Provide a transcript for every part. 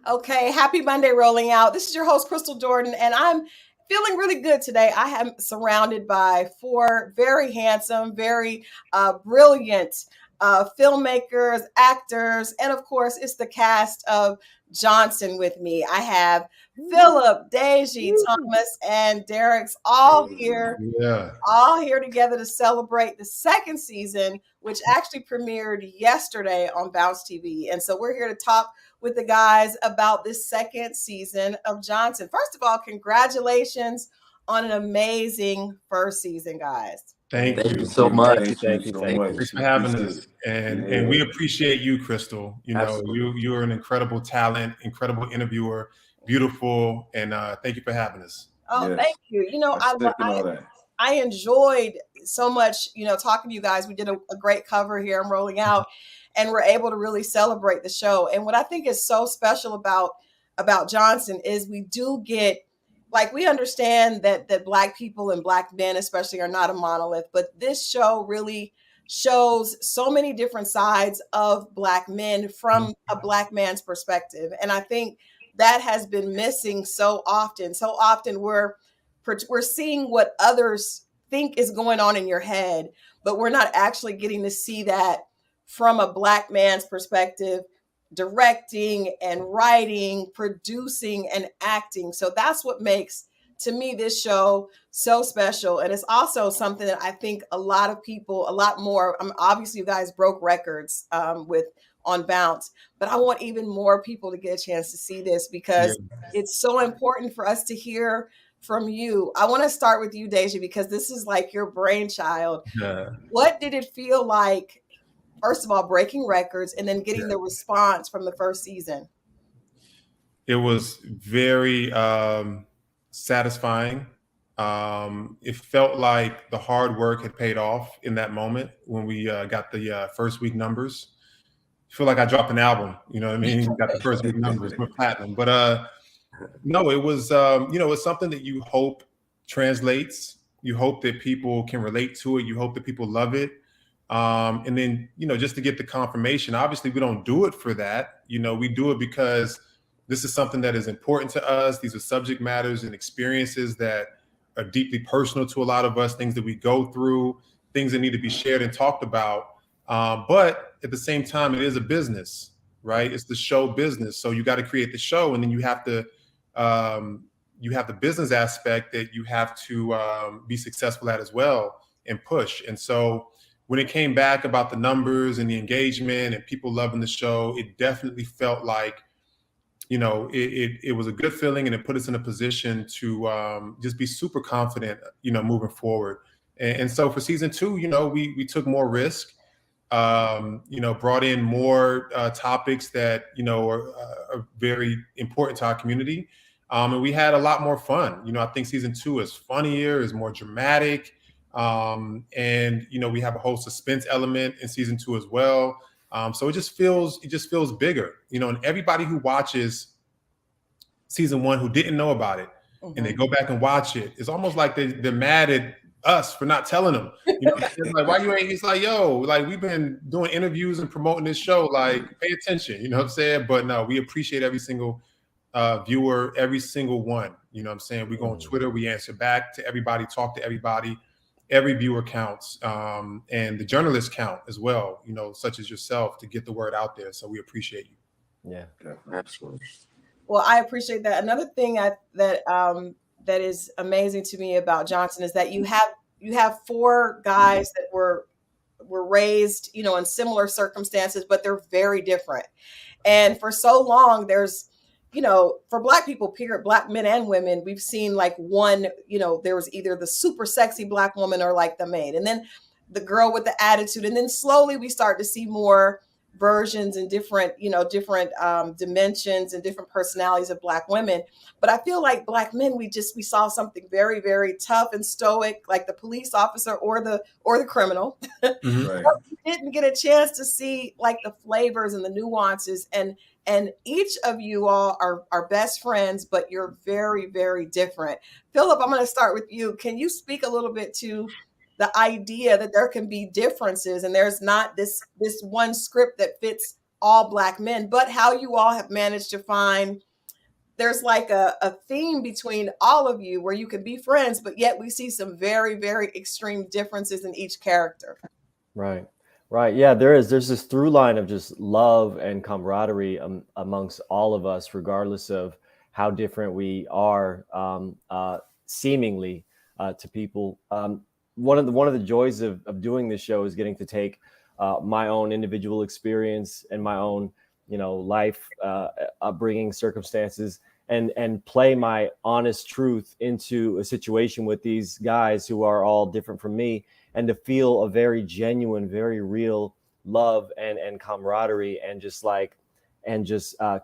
Okay, happy Monday rolling out. This is your host, Crystal Jordan, and I'm feeling really good today. I am surrounded by four very handsome, very brilliant filmmakers, actors, and of course, it's the cast of Johnson with me. I have Philip, Deji, Thomas, and Derek's Yeah. all here together to celebrate the second season, which actually premiered yesterday on Bounce TV. And so we're here to talk with the guys about this second season of Johnson. First of all, congratulations on an amazing first season, guys. Thank Thank you you. so much. Thank you so much. Thanks for having us. And we Yeah. appreciate you, Crystal. Absolutely. You're an incredible talent, incredible interviewer, beautiful, and thank you for having us. Oh, Yes. thank you. I second all that. I enjoyed so much, talking to you guys. We did a great cover here. I'm rolling out, and we're able to really celebrate the show. And what I think is so special about Johnson is we do get, like, we understand that Black people and Black men especially are not a monolith, but this show really shows so many different sides of Black men from a Black man's perspective. And I think that has been missing so often. So often we're seeing what others think is going on in your head, but we're not actually getting to see that from a Black man's perspective, directing and writing, producing and acting. So that's what makes, to me, this show so special. And it's also something that I think a lot of people, a lot more, obviously you guys broke records with on Bounce, but I want even more people to get a chance to see this because it's so important for us to hear from you. I want to start with you, Deja, because this is like your brainchild. Yeah. What did it feel like, first of all, breaking records and then getting the response from the first season? It was very satisfying. It felt like the hard work had paid off in that moment when we got the first week numbers. I feel like I dropped an album, you know what I mean? Got the first week numbers, we're platinum. But no, it was, it's something that you hope translates. You hope that people can relate to it. You hope that people love it. And then, just to get the confirmation, obviously we don't do it for that. We do it because this is something that is important to us. These are subject matters and experiences that are deeply personal to a lot of us, things that we go through, things that need to be shared and talked about. But at the same time, it is a business, right? It's the show business. So you got to create the show, and then you have to, you have the business aspect that you have to be successful at as well and push. And so when it came back about the numbers and the engagement and people loving the show, it definitely felt like, it was a good feeling, and it put us in a position to just be super confident, moving forward. And so for season 2, we took more risk. Brought in more topics that, are very important to our community. And we had a lot more fun. I think season 2 is funnier, is more dramatic. And, we have a whole suspense element in season 2 as well. So it just feels bigger, and everybody who watches season 1 who didn't know about it, and they go back and watch it, it's almost like they're mad at us for not telling them. It's like, why you ain't? It's like, yo, like, we've been doing interviews and promoting this show. Like, pay attention. You know what I'm saying? But no, we appreciate every single viewer, every single one. You know what I'm saying? We go on Twitter, we answer back to everybody, talk to everybody. Every viewer counts, and the journalists count as well. Such as yourself, to get the word out there. So we appreciate you. Yeah, absolutely. Well, I appreciate that. Another thing that is amazing to me about Johnson is that you have four guys that were raised, in similar circumstances, but they're very different. And for so long, there's, for Black people, period, Black men and women, we've seen like one, there was either the super sexy Black woman or like the maid, and then the girl with the attitude. And then slowly we start to see more versions and different dimensions and different personalities of Black women. But I feel like Black men, we saw something very, very tough and stoic, like the police officer or the criminal. Mm-hmm. Right. We didn't get a chance to see like the flavors and the nuances. And each of you all are best friends, but you're very, very different. Philip, I'm going to start with you. Can you speak a little bit to the idea that there can be differences and there's not this one script that fits all Black men, but how you all have managed to find there's like a theme between all of you where you can be friends, but yet we see some very, very extreme differences in each character. Right. Right. Yeah, there's this through line of just love and camaraderie amongst all of us, regardless of how different we are, seemingly to people. One of the joys of doing this show is getting to take my own individual experience and my own, life upbringing circumstances and play my honest truth into a situation with these guys who are all different from me, and to feel a very genuine, very real love and camaraderie and just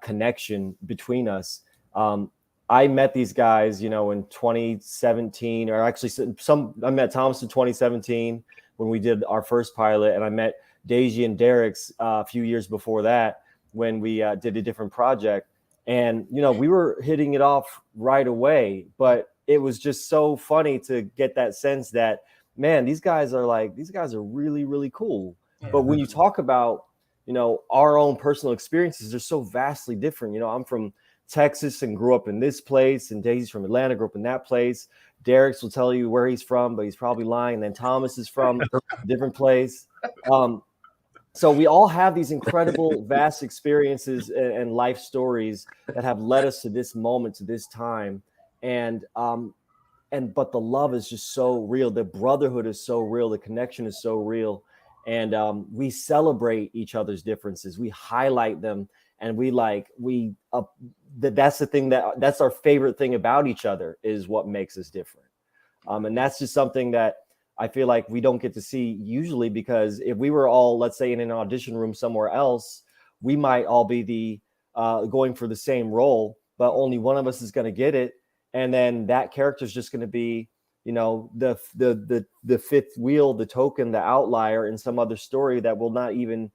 connection between us. I met these guys, in 2017, or actually I met Thomas in 2017 when we did our first pilot, and I met Deji and Derek's a few years before that when we did a different project. And, we were hitting it off right away, but it was just so funny to get that sense that, man, these guys are really, really cool. Yeah. But when you talk about, our own personal experiences, they're so vastly different. I'm from Texas and grew up in this place, and Daisy's from Atlanta, grew up in that place. Derek's will tell you where he's from, but he's probably lying. And then Thomas is from a different place. So we all have these incredible, vast experiences and life stories that have led us to this moment, to this time. But the love is just so real. The brotherhood is so real. The connection is so real. And we celebrate each other's differences. We highlight them. And that's the thing that's our favorite thing about each other, is what makes us different. And that's just something that I feel like we don't get to see usually, because if we were all, let's say, in an audition room somewhere else, we might all be going for the same role, but only one of us is going to get it. And then that character is just going to be, the fifth wheel, the token, the outlier in some other story that will not even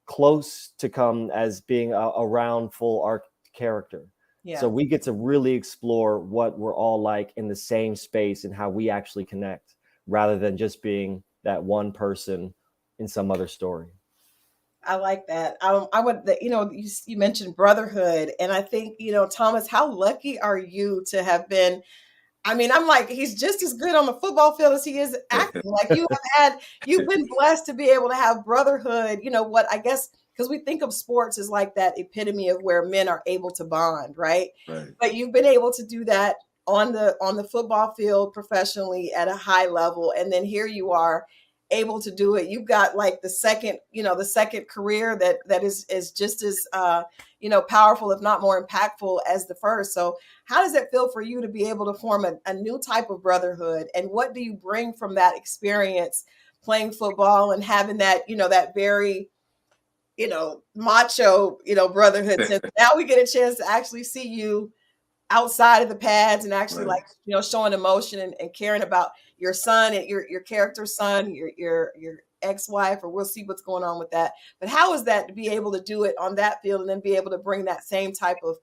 close to come as being a round, full arc character. Yeah. So we get to really explore what we're all like in the same space and how we actually connect, rather than just being that one person in some other story. I like that. You mentioned Brotherhood, and I think, Thomas, how lucky are you to have been? I mean, I'm like, he's just as good on the football field as he is acting. Like, you've been blessed to be able to have Brotherhood. I guess, because we think of sports as like that epitome of where men are able to bond, right? But you've been able to do that on the football field professionally at a high level, and then here you are able to do it. You've got like the second career that is just as powerful, if not more impactful, as the first. So how does it feel for you to be able to form a new type of brotherhood, and what do you bring from that experience playing football and having that that very macho brotherhood sense? Now we get a chance to actually see you outside of the pads and actually showing emotion and caring about your son and your character's son, your ex-wife, or we'll see what's going on with that. But how is that to be able to do it on that field and then be able to bring that same type of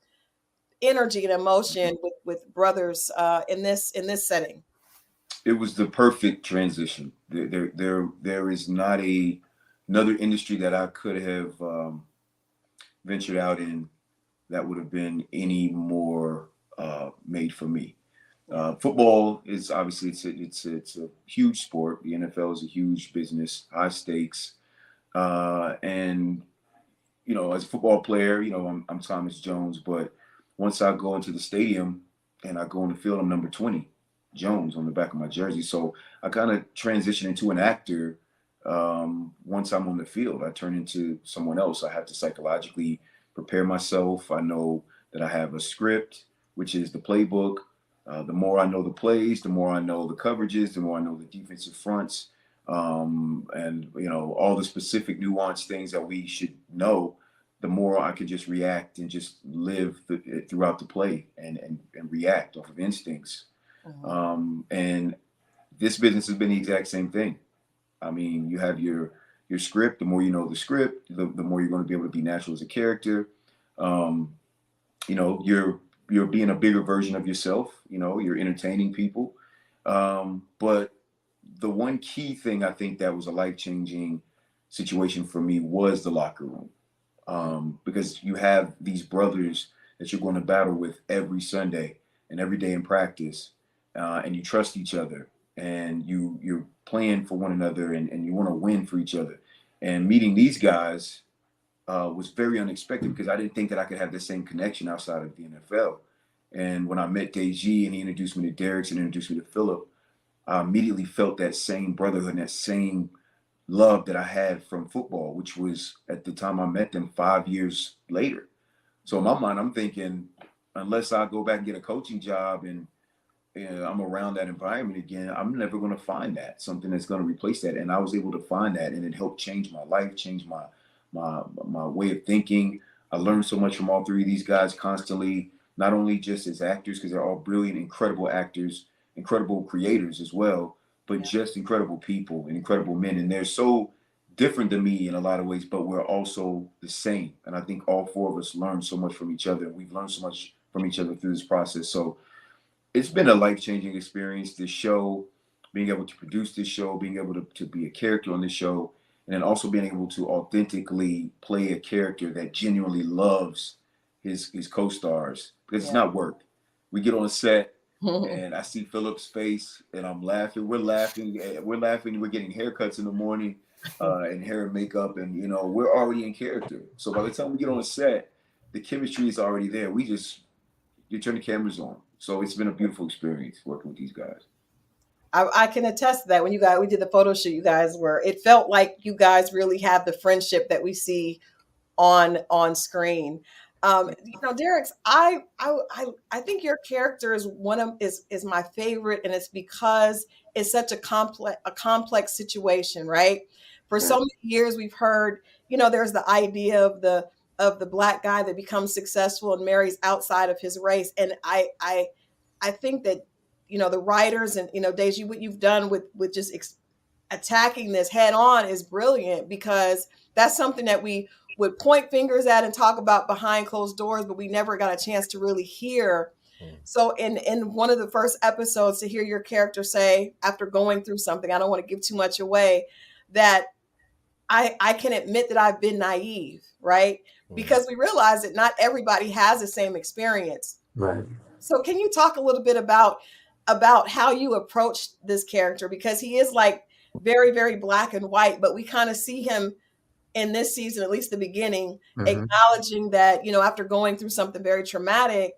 energy and emotion with brothers in this setting? It was the perfect transition. There is not another industry that I could have ventured out in that would have been any more made for me. Football is obviously it's a huge sport. The NFL is a huge business, high stakes, and as a football player, I'm Thomas Jones. But once I go into the stadium and I go on the field, I'm number 20, Jones, on the back of my jersey. So I kind of transition into an actor. Once I'm on the field, I turn into someone else. I have to psychologically prepare myself. I know that I have a script, which is the playbook. The more I know the plays, the more I know the coverages, the more I know the defensive fronts, and all the specific nuanced things that we should know, the more I can just react and just live throughout the play and react off of instincts. And this business has been the exact same thing. I mean, you have your script. The more you know the script, the more you're going to be able to be natural as a character. You're being a bigger version of yourself. You're entertaining people. But the one key thing I think that was a life-changing situation for me was the locker room. because you have these brothers that you're going to battle with every Sunday and every day in practice, and you trust each other, and you're playing for one another, and you want to win for each other. And meeting these guys was very unexpected because I didn't think that I could have the same connection outside of the NFL. And when I met Deji and he introduced me to Derek and introduced me to Philip, I immediately felt that same brotherhood and that same love that I had from football, which was at the time I met them 5 years later. So in my mind, I'm thinking, unless I go back and get a coaching job and I'm around that environment again, I'm never going to find that, something that's going to replace that. And I was able to find that, and it helped change my life, change my way of thinking. I learned so much from all three of these guys constantly, not only just as actors, because they're all brilliant, incredible actors, incredible creators as well, but just incredible people and incredible men. And they're so different than me in a lot of ways, but we're also the same. And I think all four of us learned so much from each other. We've learned so much from each other through this process. So it's been a life-changing experience, this show, being able to produce this show, being able to be a character on this show, and then also being able to authentically play a character that genuinely loves his co-stars, because it's not work. We get on a set and I see Philip's face and I'm laughing. We're laughing. We're getting haircuts in the morning and hair and makeup, and we're already in character. So by the time we get on a set, the chemistry is already there. You turn the cameras on. So it's been a beautiful experience working with these guys. I can attest to that. When we did the photo shoot, it felt like you guys really have the friendship that we see on screen. Derek's, I think your character is is my favorite, and it's because it's such a complex situation, right? For so many years we've heard, there's the idea of the black guy that becomes successful and marries outside of his race. And I think that, the writers and, Deji, what you've done with just attacking this head on is brilliant, because that's something that we would point fingers at and talk about behind closed doors, but we never got a chance to really hear. So in one of the first episodes, to hear your character say, after going through something, I don't want to give too much away, that I can admit that I've been naive, right? Because we realize that not everybody has the same experience. Right. So can you talk a little bit about how you approach this character? Because he is like very, very black and white, but we kind of see him in this season, at least the beginning, acknowledging that, after going through something very traumatic,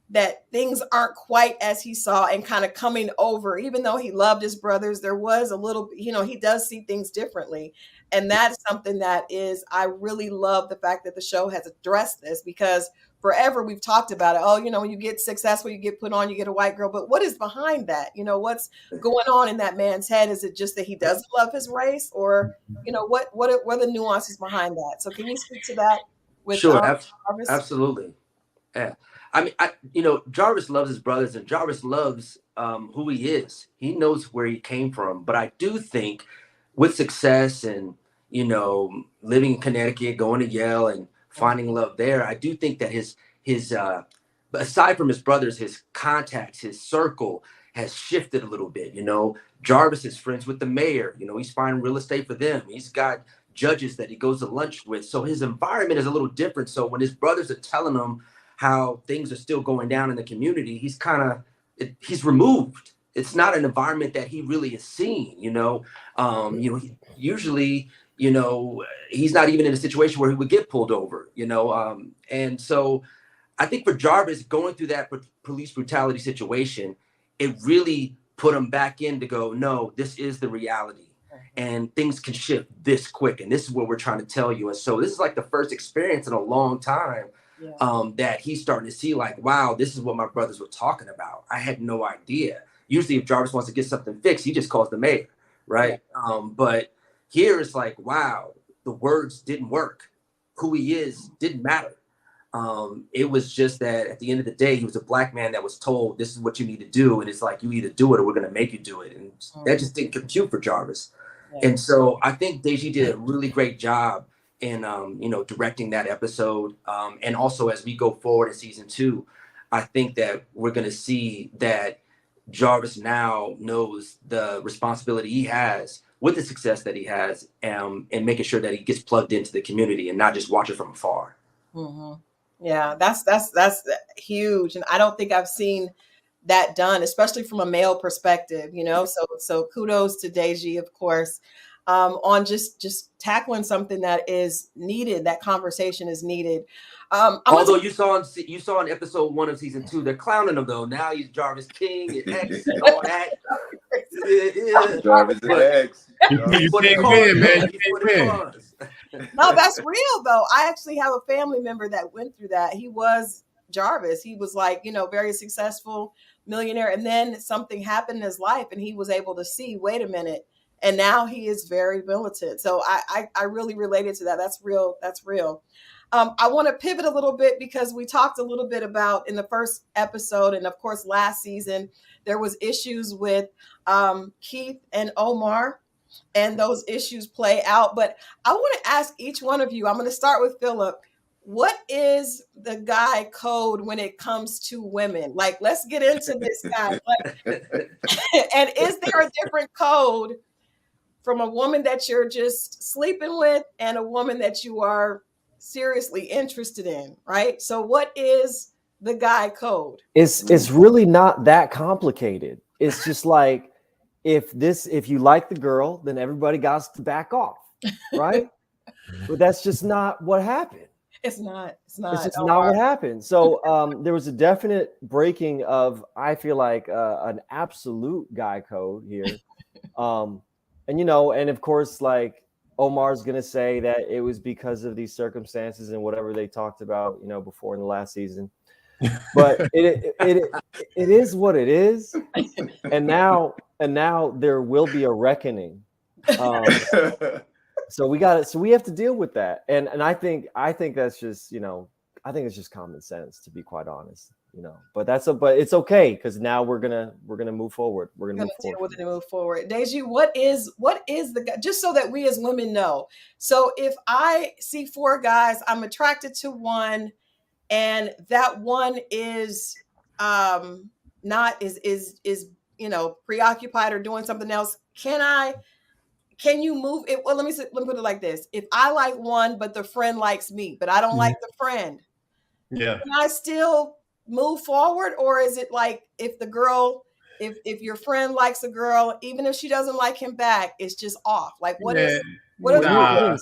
that things aren't quite as he saw, and kind of coming over, even though he loved his brothers, there was a little, he does see things differently. And that's something I really love the fact that the show has addressed this, because forever we've talked about it. Oh, when you get successful, you get put on, you get a white girl. But what is behind that? What's going on in that man's head? Is it just that he doesn't love his race, or, what are the nuances behind that? So can you speak to that with Jarvis? Absolutely. Yeah. I mean, Jarvis loves his brothers, and Jarvis loves who he is. He knows where he came from. But I do think with success and, living in Connecticut, going to Yale and finding love there, I do think that his aside from his brothers, his contacts, his circle has shifted a little bit. Jarvis is friends with the mayor. He's finding real estate for them. He's got judges that he goes to lunch with. So his environment is a little different. So when his brothers are telling him how things are still going down in the community, he's removed. It's not an environment that he really is seeing, usually, he's not even in a situation where he would get pulled over, and so I think for Jarvis, going through that police brutality situation, it really put him back in to go, no, this is the reality, and things can shift this quick. And this is what we're trying to tell you. And so this is like the first experience in a long time that he's starting to see, like, wow, this is what my brothers were talking about. I had no idea. Usually if Jarvis wants to get something fixed, he just calls the mayor, right? But here it's like, wow, the words didn't work. Who he is didn't matter. It was just that at the end of the day, he was a black man that was told, this is what you need to do. And it's like, you either do it or we're going to make you do it. And that just didn't compute for Jarvis. And so I think Deji did a really great job in, directing that episode. And also as we go forward in season 2, I think that we're going to see that Jarvis now knows the responsibility he has with the success that he has, and making sure that he gets plugged into the community and not just watch it from afar. Mm-hmm. Yeah, that's huge, and I don't think I've seen that done, especially from a male perspective. So kudos to Deji, of course, on just tackling something that is needed. That conversation is needed. Although you saw in episode 1 of season 2, they're clowning him though. Now he's Jarvis King and X and all that. Jarvis and X. You can't win, man. You can't win. No, that's real though. I actually have a family member that went through that. He was Jarvis. He was like, very successful millionaire. And then something happened in his life and he was able to see, wait a minute. And now he is very militant. So I really related to that. That's real. That's real. I want to pivot a little bit because we talked a little bit about in the first episode, and of course last season, there was issues with Keith and Omar, and those issues play out. But I want to ask each one of you, I'm going to start with Philip. What is the guy code when it comes to women? Like, let's get into this, guys. And is there a different code from a woman that you're just sleeping with and a woman that you are seriously interested in, right? So what is the guy code? It's really not that complicated. It's just like, if you like the girl, then everybody got to back off, right? But that's just not what happened. It's not. It's just not what happened. So there was a definite breaking of, I feel like, an absolute guy code here. And of course, like, Omar's going to say that it was because of these circumstances and whatever they talked about, before in the last season. But it is what it is. And now there will be a reckoning. So we have to deal with that. And I think that's just, I think it's just common sense, to be quite honest. But it's okay, because now we're gonna move forward. We're gonna move forward. Deji, what is the guy? Just so that we as women know. So if I see 4 guys, I'm attracted to one, and that one is not preoccupied or doing something else. Can you move it? Well, let me put it like this: if I like one, but the friend likes me, but I don't like the friend, yeah, can I still move forward? Or is it like, if your friend likes a girl, even if she doesn't like him back, it's just off? Like, what is I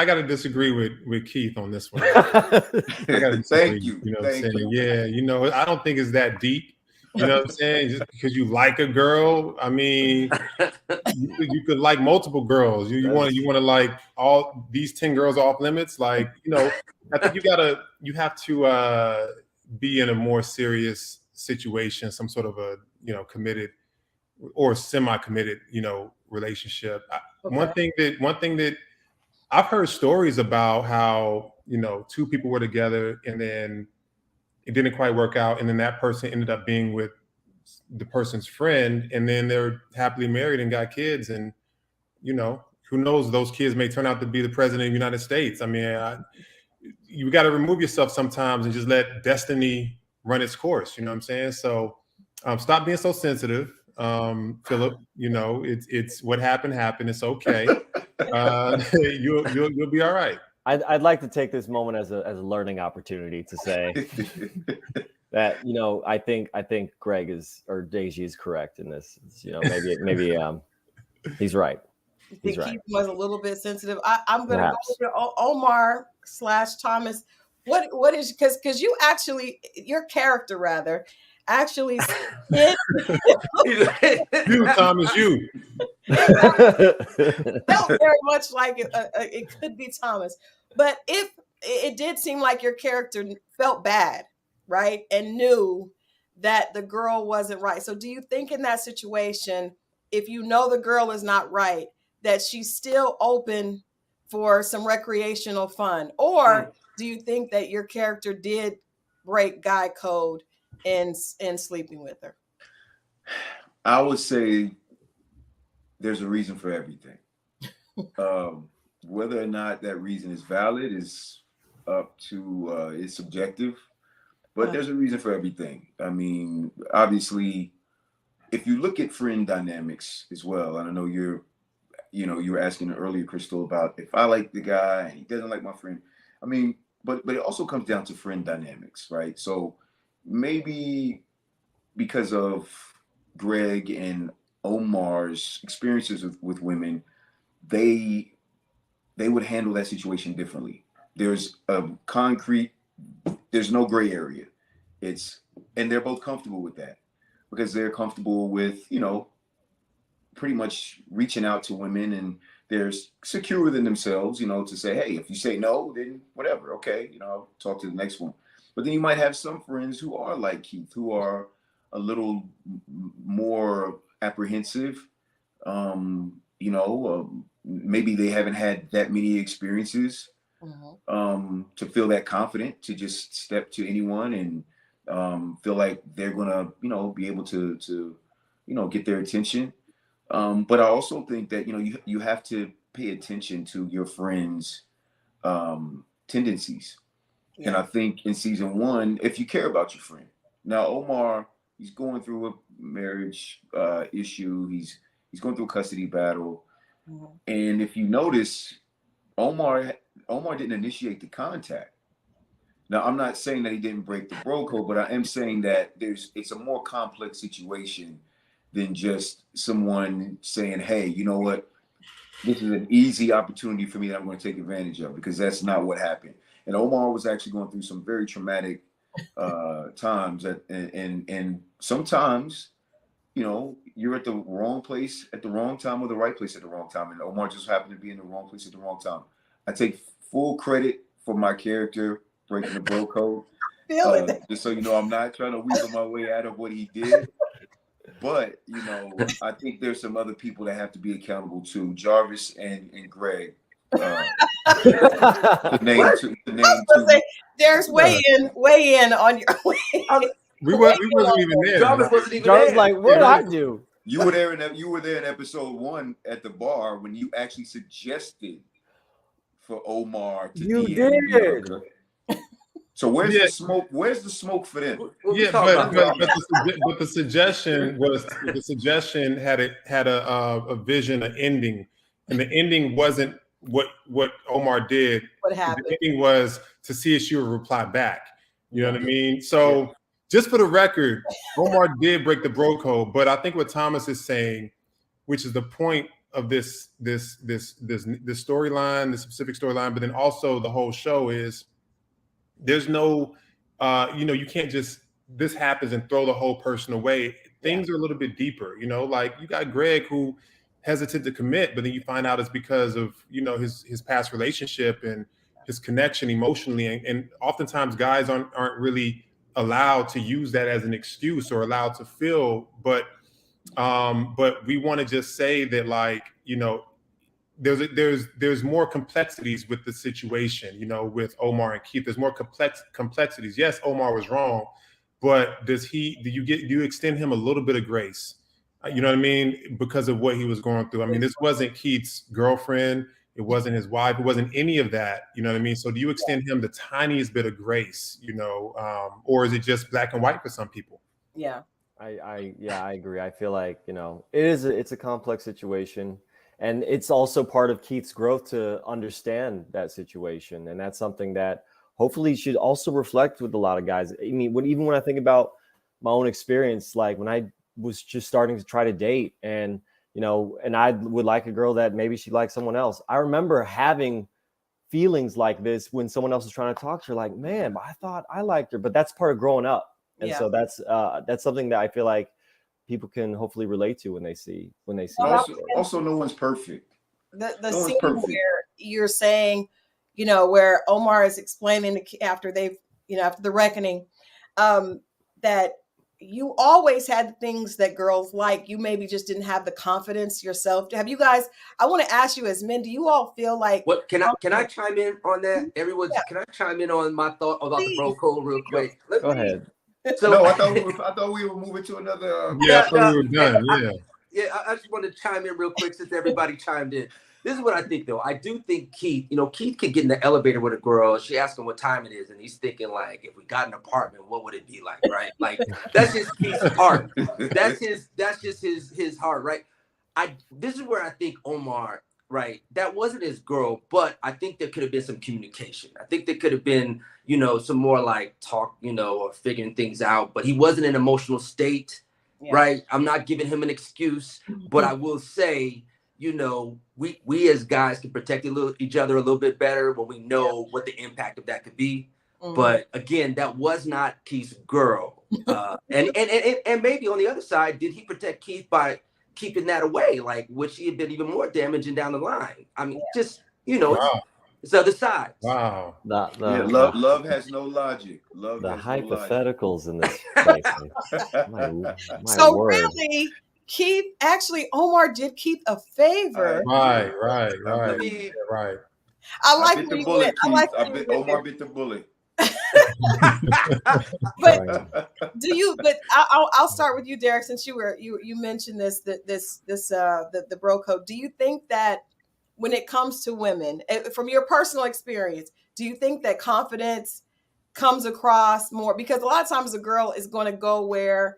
gotta disagree with Keith on this one. Thank you. You know what I'm saying? Yeah, I don't think it's that deep. You know what I'm saying? Just because you like a girl, I mean, you could like multiple girls. You want to like all these 10 girls off limits. Like, I think you have to be in a more serious situation, some sort of a committed or semi-committed relationship. Okay. One thing that I've heard stories about how 2 people were together and then it didn't quite work out, and then that person ended up being with the person's friend, and then they're happily married and got kids, and who knows, those kids may turn out to be the president of the United States. I mean, you got to remove yourself sometimes and just let destiny run its course. You know what I'm saying? So stop being so sensitive, Philip. It's what happened. It's okay. You'll be all right. I'd like to take this moment as a learning opportunity to say that I think Greg Deji is correct in this. Maybe he's right. He's right. Keith was a little bit sensitive. I'm going to go to Omar / Thomas. What is, because you actually, your character rather actually you, Thomas, you felt very much like it could be Thomas, but if it did seem like your character felt bad, right, and knew that the girl wasn't right. So do you think in that situation, if the girl is not right, that she's still open for some recreational fun? Or do you think that your character did break guy code in sleeping with her? I would say there's a reason for everything. Whether or not that reason is valid is up to it's subjective, but there's a reason for everything. I mean, obviously, if you look at friend dynamics as well, and I know you're you know, you were asking earlier, Christal, about if I like the guy and he doesn't like my friend. I mean, but it also comes down to friend dynamics, right? So maybe because of Greg and Omar's experiences with women, they would handle that situation differently. There's a concrete, there's no gray area. And they're both comfortable with that because they're comfortable with, you know, pretty much reaching out to women, and they're secure within themselves, you know, to say, hey, if you say no, then whatever, okay, you know, I'll talk to the next one. But then you might have some friends who are like Keith, who are a little more apprehensive. You know, maybe they haven't had that many experiences to feel that confident to just step to anyone and feel like they're gonna, you know, be able to you know, get their attention. But I also think that, you know, you have to pay attention to your friends' tendencies. Yeah. And I think in season 1, if you care about your friend, now Omar, he's going through a marriage issue. He's going through a custody battle. And if you notice, Omar didn't initiate the contact. Now, I'm not saying that he didn't break the bro code, but I am saying that it's a more complex situation than just someone saying, hey, you know what, this is an easy opportunity for me that I'm going to take advantage of, because that's not what happened. And Omar was actually going through some very traumatic times, and sometimes, you know, you're at the wrong place at the wrong time, or the right place at the wrong time, and Omar just happened to be in the wrong place at the wrong time. I take full credit for my character breaking the bro code. Just so you know, I'm not trying to weasel my way out of what he did. But, you know, I think there's some other people that have to be accountable too. Jarvis and Greg. The name two. There's weigh in on your way. We wasn't even there. Jarvis wasn't even Jarvis there. like, what did I do? You were there in episode 1 at the bar when you actually suggested for Omar to You DM did. Bianca. So where's the smoke? Where's the smoke for them? Yeah, but the suggestion had a vision, an ending, and the ending wasn't what Omar did. What happened? The ending was to see if she would reply back. You know what I mean? So just for the record, Omar did break the bro code, but I think what Thomas is saying, which is the point of this storyline, the specific storyline, but then also the whole show is, there's no, you know, you can't just, this happens and throw the whole person away. Things are a little bit deeper, you know, like you got Greg who hesitant to commit, but then you find out it's because of, you know, his past relationship and his connection emotionally. And oftentimes guys aren't really allowed to use that as an excuse or allowed to feel, but we want to just say that, like, you know, there's more complexities with the situation, you know, with Omar and Keith. There's more complexities. Yes, Omar was wrong, but do you extend him a little bit of grace? You know what I mean? Because of what he was going through. I mean, this wasn't Keith's girlfriend. It wasn't his wife. It wasn't any of that. You know what I mean? So do you extend him the tiniest bit of grace, you know, or is it just black and white for some people? Yeah. I agree. I feel like, you know, it's a complex situation. And it's also part of Keith's growth to understand that situation. And that's something that hopefully should also reflect with a lot of guys. I mean, even when I think about my own experience, like when I was just starting to try to date and, you know, and I would like a girl that maybe she liked someone else. I remember having feelings like this when someone else was trying to talk to her, like, man, I thought I liked her, but that's part of growing up. And so that's something that I feel like people can hopefully relate to when they see. Also, no one's perfect. The scene where you're saying, you know, where Omar is explaining after the reckoning, that you always had things that girls like. You maybe just didn't have the confidence yourself. Have you guys? I want to ask you as men, do you all feel like? What can I chime in on that? Everyone, can I chime in on my thought about the bro code real quick? Go ahead. So, no, I thought we were moving to another. I thought we were done. I just want to chime in real quick since everybody chimed in. This is what I think, though. I do think Keith could get in the elevator with a girl. She asks him what time it is, and he's thinking, like, if we got an apartment, what would it be like, right? Like, that's just Keith's heart. That's just his heart, right? this is where I think Omar, right, that wasn't his girl, but I think there could have been some communication. I think there could have been, some more like talk, or figuring things out, but he wasn't in an emotional state, right? I'm not giving him an excuse, but I will say, we as guys can protect each other a little bit better when we know what the impact of that could be. But again, that was not Keith's girl. And maybe on the other side, did he protect Keith by keeping that away? Like, would she have been even more damaging down the line? I mean, just, Wow. it's other sides. Wow. Love has no logic. Love the has no logic. hypotheticals in this place. my So word. really, Keith, actually, Omar did Keith a favor. Right. I like bit where the you bullet, went. Keith. I like Omar bit the bullet. But but I'll start with you, Derek, since you mentioned the bro code. Do you think that when it comes to women, from your personal experience, do you think that confidence comes across more? Because a lot of times a girl is going to go where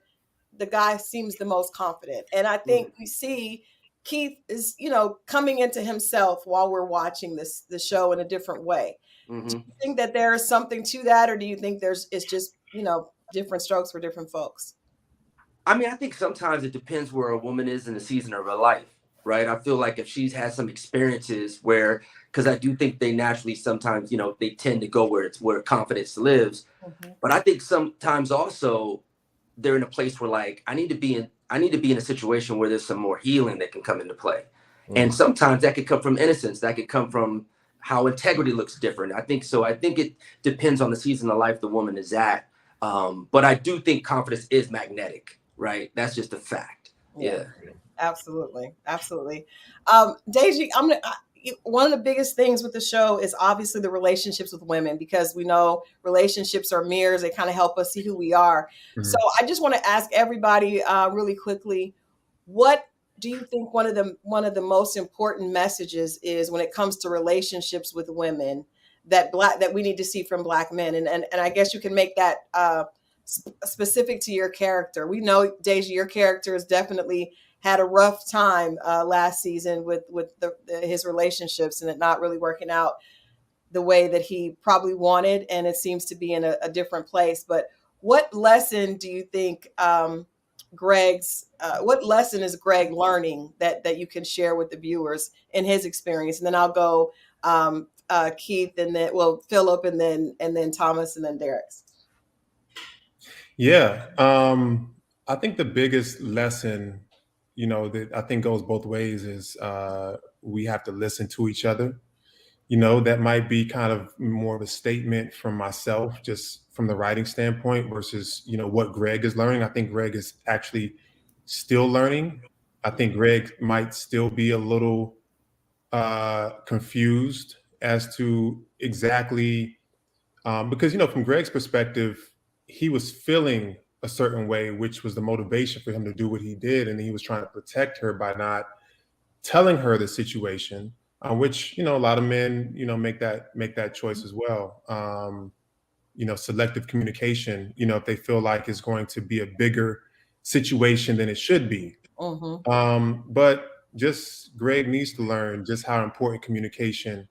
the guy seems the most confident. And I think we see Keith is, coming into himself while we're watching the show in a different way. Do you think that there is something to that, or do you think it's just, different strokes for different folks? I mean, I think sometimes it depends where a woman is in the season of her life, right? I feel like if she's had some experiences because I do think they naturally sometimes, they tend to go where confidence lives. But I think sometimes also they're in a place where like, I need to be in a situation where there's some more healing that can come into play. And sometimes that could come from innocence. That could come from how integrity looks different. I think so. I think it depends on the season of life the woman is at. But I do think confidence is magnetic, right? That's just a fact. Yeah. Absolutely. Deji, one of the biggest things with the show is obviously the relationships with women, because we know relationships are mirrors. They kind of help us see who we are. So I just want to ask everybody really quickly, what do you think one of the most important messages is when it comes to relationships with women that we need to see from Black men? And I guess you can make that specific to your character. We know, Deji, your character has definitely had a rough time last season with his relationships and it not really working out the way that he probably wanted. And it seems to be in a different place. But what lesson do you think what lesson is Greg learning that you can share with the viewers in his experience? And then I'll go Keith, and then Philip, and then Thomas, and then Derek's. Yeah. I think the biggest lesson, that I think goes both ways is we have to listen to each other. That might be kind of more of a statement from myself, just from the writing standpoint versus, what Greg is learning. I think Greg is actually still learning. I think Greg might still be a little confused as to exactly, because, from Greg's perspective, he was feeling a certain way, which was the motivation for him to do what he did. And he was trying to protect her by not telling her the situation, which, a lot of men, make that choice as well. Selective communication, if they feel like it's going to be a bigger situation than it should be. But just Greg needs to learn just how important communication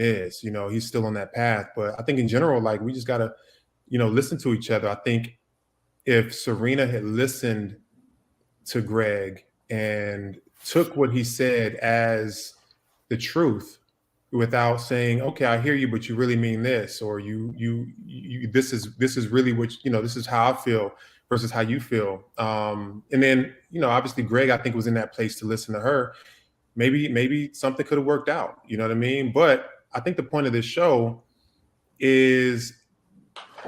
is. He's still on that path. But I think in general, like, we just got to, listen to each other. I think if Serena had listened to Greg and took what he said as the truth without saying, okay, I hear you, but you really mean this, or you this is really what, this is how I feel versus how you feel. And then, obviously Greg, I think, was in that place to listen to her. Maybe something could have worked out, you know what I mean? But I think the point of this show is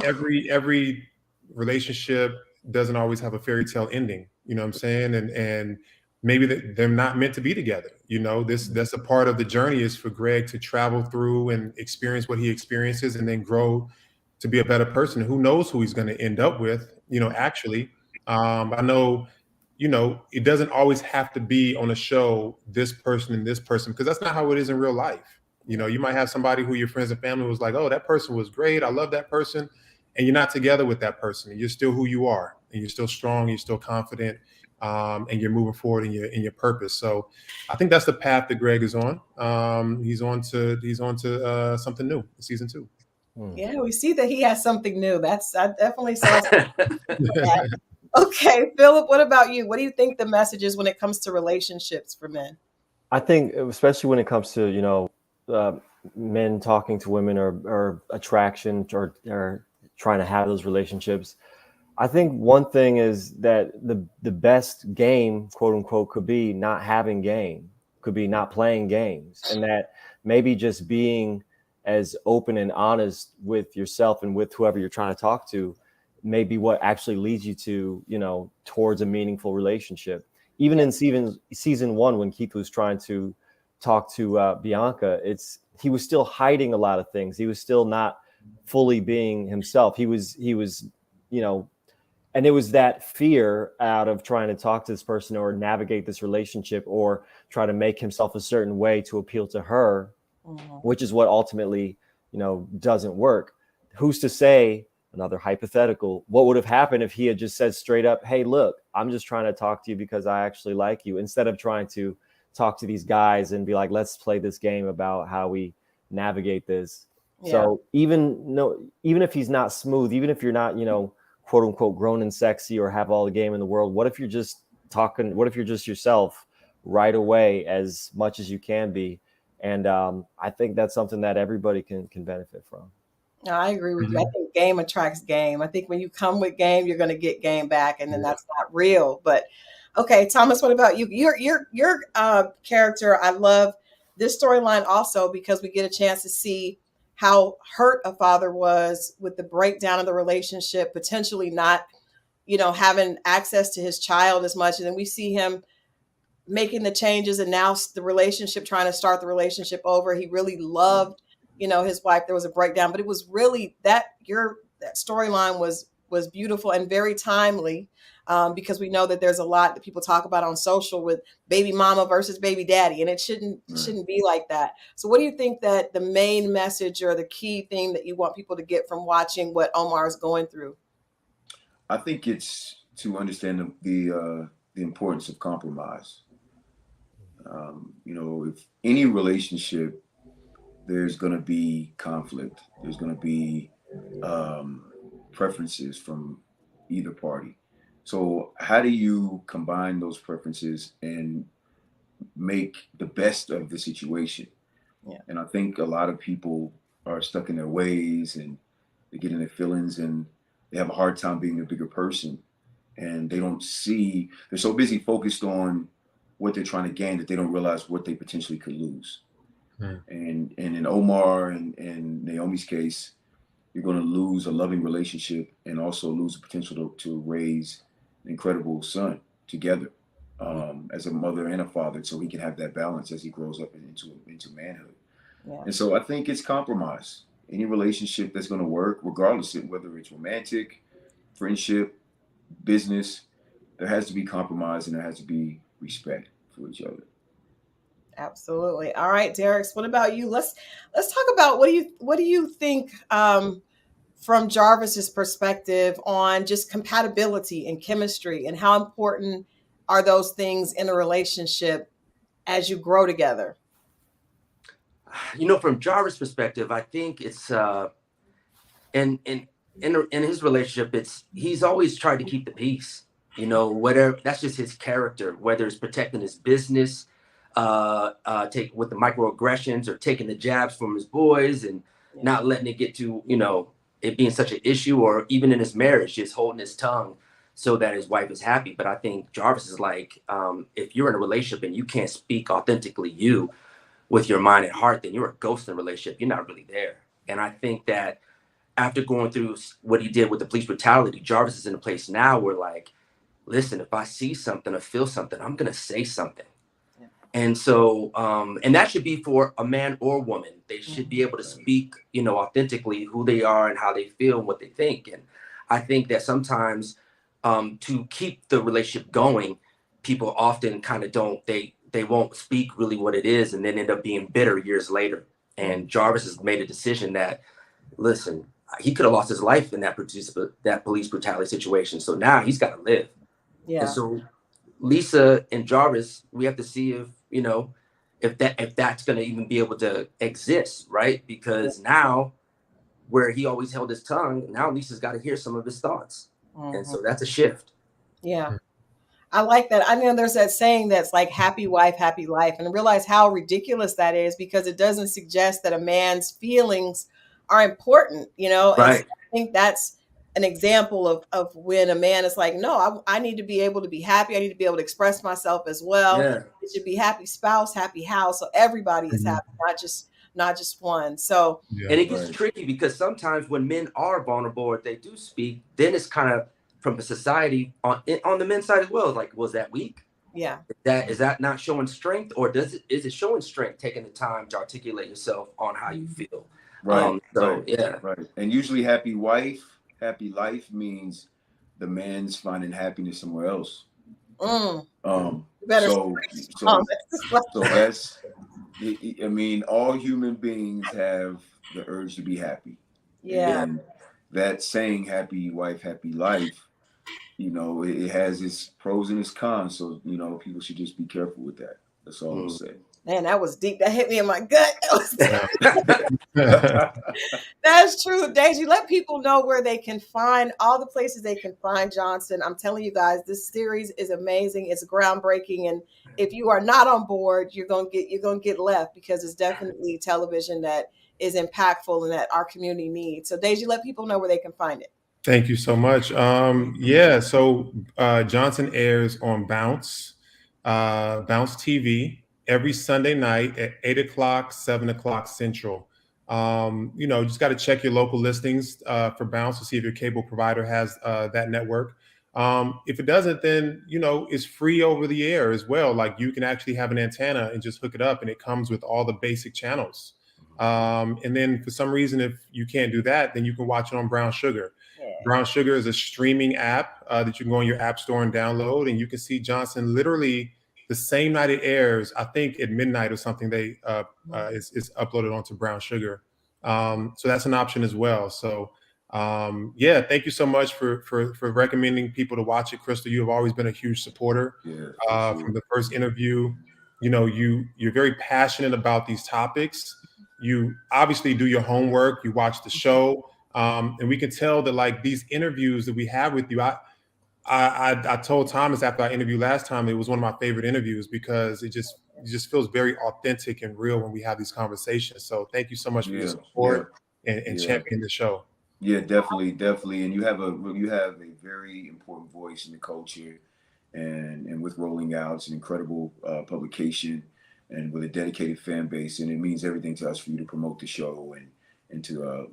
every relationship doesn't always have a fairy tale ending, you know what I'm saying? And maybe they're not meant to be together. That's a part of the journey, is for Greg to travel through and experience what he experiences and then grow to be a better person. Who knows who he's going to end up with, actually. I know, it doesn't always have to be on a show, this person and this person, because that's not how it is in real life. You might have somebody who your friends and family was like, oh, that person was great, I love that person. And you're not together with that person. You're still who you are, and you're still strong, you're still confident. and you're moving forward in your purpose. So I think that's the path that Greg is on. He's on to something new in season 2. Yeah, we see that he has something new. I definitely saw that. Okay, Philip, what about you? What do you think the message is when it comes to relationships for men? I think, especially when it comes to, men talking to women or attraction or trying to have those relationships, I think one thing is that the best game, quote unquote, could be not having game, could be not playing games, and that maybe just being as open and honest with yourself and with whoever you're trying to talk to may be what actually leads you to, towards a meaningful relationship. Even in season 1, when Keith was trying to talk to Bianca, he was still hiding a lot of things. He was still not fully being himself. He was, and it was that fear out of trying to talk to this person or navigate this relationship or try to make himself a certain way to appeal to her, which is what ultimately, doesn't work. Who's to say, another hypothetical, what would have happened if he had just said straight up, hey, look, I'm just trying to talk to you because I actually like you, instead of trying to talk to these guys and be like, let's play this game about how we navigate this. Yeah. So even if he's not smooth, even if you're not, quote unquote, grown and sexy or have all the game in the world, what if you're just talking? What if you're just yourself right away as much as you can be? And I think that's something that everybody can benefit from. No, I agree with you. I think game attracts game. I think when you come with game, you're going to get game back, and then that's not real. But okay, Thomas, what about you? Your character, I love this storyline also because we get a chance to see how hurt a father was with the breakdown of the relationship, potentially not, having access to his child as much, and then we see him making the changes, and now the relationship, trying to start the relationship over. He really loved his wife. There was a breakdown, but it was really that storyline was beautiful and very timely, because we know that there's a lot that people talk about on social with baby mama versus baby daddy, and it shouldn't be like that. So what do you think that the main message or the key thing that you want people to get from watching what Omar is going through? I think it's to understand the importance of compromise. If any relationship, there's going to be conflict. There's going to be preferences from either party. So how do you combine those preferences and make the best of the situation? Yeah. And I think a lot of people are stuck in their ways and they get in their feelings and they have a hard time being a bigger person. And they're so busy focused on what they're trying to gain that they don't realize what they potentially could lose. And in Omar and Naomi's case, you're going to lose a loving relationship and also lose the potential to raise an incredible son together, as a mother and a father, so he can have that balance as he grows up into manhood. Yeah. And so I think it's compromise. Any relationship that's going to work, regardless of whether it's romantic, friendship, business, there has to be compromise and there has to be respect for each other. Absolutely. All right, Derek, what about you? Let's talk about what do you think from Jarvis's perspective on just compatibility and chemistry, and how important are those things in a relationship as you grow together? From Jarvis' perspective, I think it's in his relationship, he's always tried to keep the peace. Whatever, that's just his character, whether it's protecting his business, take with the microaggressions or taking the jabs from his boys and not letting it get to, it being such an issue, or even in his marriage, just holding his tongue so that his wife is happy. But I think Jarvis is like, if you're in a relationship and you can't speak authentically you with your mind and heart, then you're a ghost in a relationship. You're not really there. And I think that after going through what he did with the police brutality, Jarvis is in a place now where, like, listen, if I see something or feel something, I'm going to say something. Yeah. And so, and that should be for a man or woman. They should be able to speak, authentically who they are and how they feel and what they think. And I think that sometimes to keep the relationship going, people often kind of they won't speak really what it is, and then end up being bitter years later. And Jarvis has made a decision that, listen, he could have lost his life in that police brutality situation. So now he's got to live. Yeah. And so Lisa and Jarvis, we have to see if, you know, if that's going to even be able to exist, right? Because now, where he always held his tongue, now Lisa's got to hear some of his thoughts. And so that's a shift. Yeah. I like that. I know there's that saying that's like happy wife, happy life, and realize how ridiculous that is, because it doesn't suggest that a man's feelings are important, you know? And so Right. I think that's an example of when a man is like, no, I need to be able to be happy. I need to be able to express myself as well. Yeah. It should be happy spouse, happy house. So everybody is happy, not just one. So, and it gets tricky because sometimes when men are vulnerable or they do speak, then it's kind of from the society on the men's side as well. Like, was that weak? yeah. Is that not showing strength, or is it showing strength, taking the time to articulate yourself on how you feel? Right. Right. And usually happy wife, happy life means the man's finding happiness somewhere else. Mm. So Better that's, I mean, all human beings have the urge to be happy. Yeah. And that saying, happy wife, happy life, you know, it has its pros and its cons. So, you know, people should just be careful with that. That's all I'll say. Man, that was deep. That hit me in my gut. That's true. Daisy, let people know where they can find all the places they can find Johnson. I'm telling you guys, this series is amazing. It's groundbreaking. And if you are not on board, you're gonna get left, because it's definitely television that is impactful and that our community needs. So Daisy, let people know where they can find it. Thank you so much. So Johnson airs on Bounce TV every Sunday night at 8 o'clock, 7 o'clock Central. Just got to check your local listings for Bounce to see if your cable provider has that network. If it doesn't, then, it's free over the air as well. Like, you can actually have an antenna and just hook it up, and it comes with all the basic channels. And then for some reason, if you can't do that, then you can watch it on Brown Sugar. Brown Sugar is a streaming app that you can go on your app store and download, and you can see Johnson literally the same night it airs. I think at midnight or something, they is uploaded onto Brown Sugar. So that's an option as well. So thank you so much for recommending people to watch it, Christal. You have always been a huge supporter from the first interview. You're very passionate about these topics. You obviously do your homework. You watch the show. And we can tell that, like, these interviews that we have with you, I told Thomas after our interview last time, it was one of my favorite interviews, because it just feels very authentic and real when we have these conversations. So thank you so much for your support and championing the show. Yeah, definitely. And you have a very important voice in the culture, and with Rolling Out, it's an incredible publication, and with a dedicated fan base, and it means everything to us for you to promote the show and to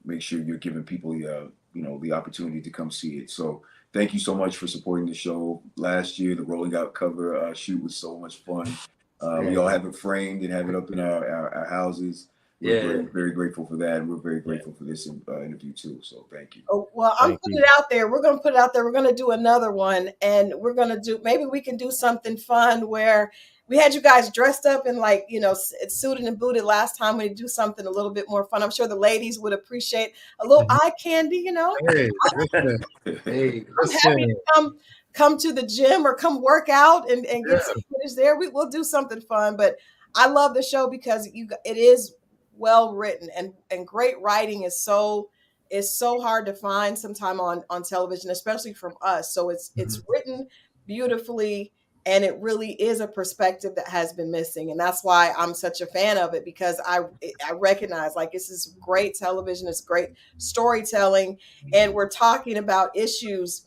make sure you're giving people the opportunity to come see it. So thank you so much for supporting the show. Last year, the Rolling Out cover shoot was so much fun. We all have it framed and have it up in our houses. We're very, very grateful for that, and we're very grateful for this interview too. So thank you. Oh, well, I'm putting it out there. We're going to put it out there. We're going to do another one, and we're going to maybe we can do something fun where we had you guys dressed up in, like, suited and booted last time. We do something a little bit more fun. I'm sure the ladies would appreciate a little eye candy, Hey, I'm happy to come to the gym or come work out and get some footage there. We'll do something fun, but I love the show because it is well written, and great writing is so hard to find sometime on television, especially from us. So it's written beautifully, and it really is a perspective that has been missing. And that's why I'm such a fan of it, because I recognize, like, this is great television. It's great storytelling. And we're talking about issues,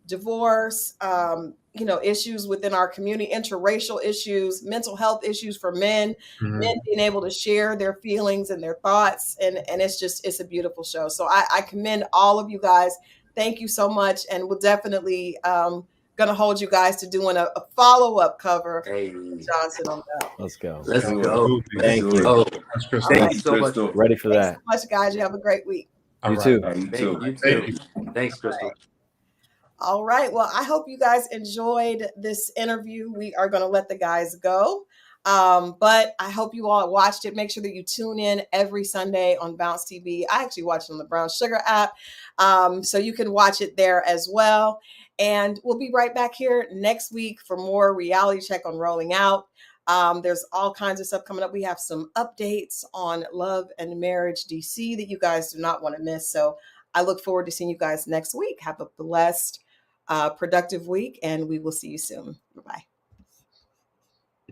divorce, issues within our community, interracial issues, mental health issues for men, men being able to share their feelings and their thoughts. And it's a beautiful show. So I commend all of you guys. Thank you so much. And we'll definitely, going to hold you guys to doing a follow-up cover. Johnson on that. Let's go. Let's go. Thank you. Thank you so much. Ready for that. Thanks so much, guys. You have a great week. You too. You too. Thank you. Thanks, Christal. All right. Well, I hope you guys enjoyed this interview. We are going to let the guys go. But I hope you all watched it. Make sure that you tune in every Sunday on Bounce TV. I actually watch it on the Brown Sugar app, so you can watch it there as well. And we'll be right back here next week for more reality check on Rolling Out. There's all kinds of stuff coming up. We have some updates on Love and Marriage DC that you guys do not want to miss. So I look forward to seeing you guys next week. Have a blessed, productive week, and we will see you soon.